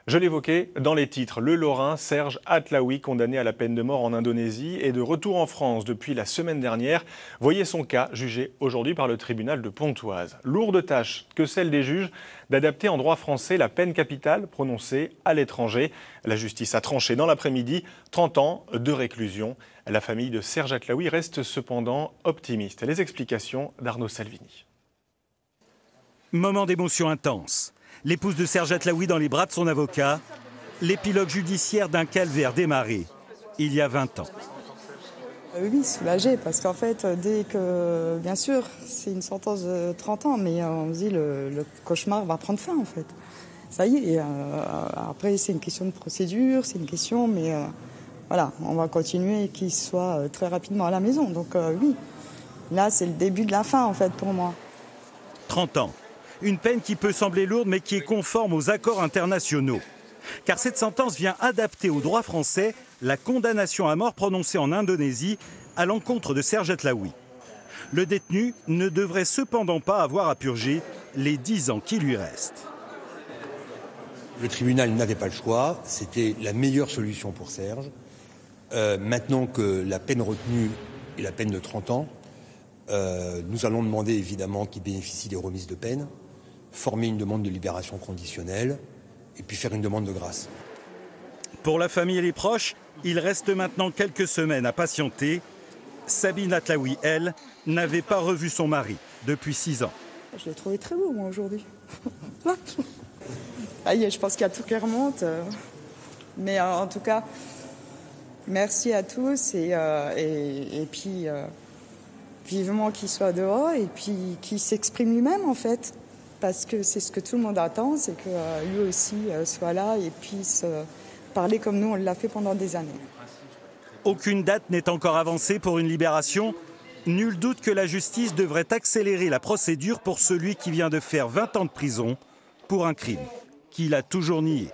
Je l'évoquais dans les titres, le Lorrain Serge Atlaoui, condamné à la peine de mort en Indonésie, est de retour en France depuis la semaine dernière. Voyez son cas jugé aujourd'hui par le tribunal de Pontoise. Lourde tâche que celle des juges d'adapter en droit français la peine capitale prononcée à l'étranger. La justice a tranché dans l'après-midi, 30 ans de réclusion. La famille de Serge Atlaoui reste cependant optimiste. Les explications d'Arnaud Salvini. Moment d'émotion intense. L'épouse de Serge Atlaoui dans les bras de son avocat. L'épilogue judiciaire d'un calvaire démarré il y a 20 ans. Oui, soulagée, parce qu'en fait, dès que, bien sûr, c'est une sentence de 30 ans, mais on se dit le cauchemar va prendre fin, en fait. Ça y est, après, c'est une question de procédure, c'est une question, mais voilà, on va continuer qu'il soit très rapidement à la maison. Donc oui, là, c'est le début de la fin, en fait, pour moi. 30 ans. Une peine qui peut sembler lourde, mais qui est conforme aux accords internationaux. Car cette sentence vient adapter au droit français la condamnation à mort prononcée en Indonésie à l'encontre de Serge Atlaoui. Le détenu ne devrait cependant pas avoir à purger les 10 ans qui lui restent. Le tribunal n'avait pas le choix, c'était la meilleure solution pour Serge. Maintenant que la peine retenue est la peine de 30 ans, nous allons demander évidemment qu'il bénéficie des remises de peine, former une demande de libération conditionnelle et puis faire une demande de grâce. Pour la famille et les proches, il reste maintenant quelques semaines à patienter. Sabine Atlaoui, elle, n'avait pas revu son mari depuis 6 ans. Je l'ai trouvé très beau, moi, aujourd'hui. Je pense qu'il y a tout qui remonte. Mais en tout cas, merci à tous et puis vivement qu'il soit dehors et puis qu'il s'exprime lui-même, en fait. Parce que c'est ce que tout le monde attend, c'est que lui aussi soit là et puisse parler comme nous, on l'a fait pendant des années. Aucune date n'est encore avancée pour une libération. Nul doute que la justice devrait accélérer la procédure pour celui qui vient de faire 20 ans de prison pour un crime qu'il a toujours nié.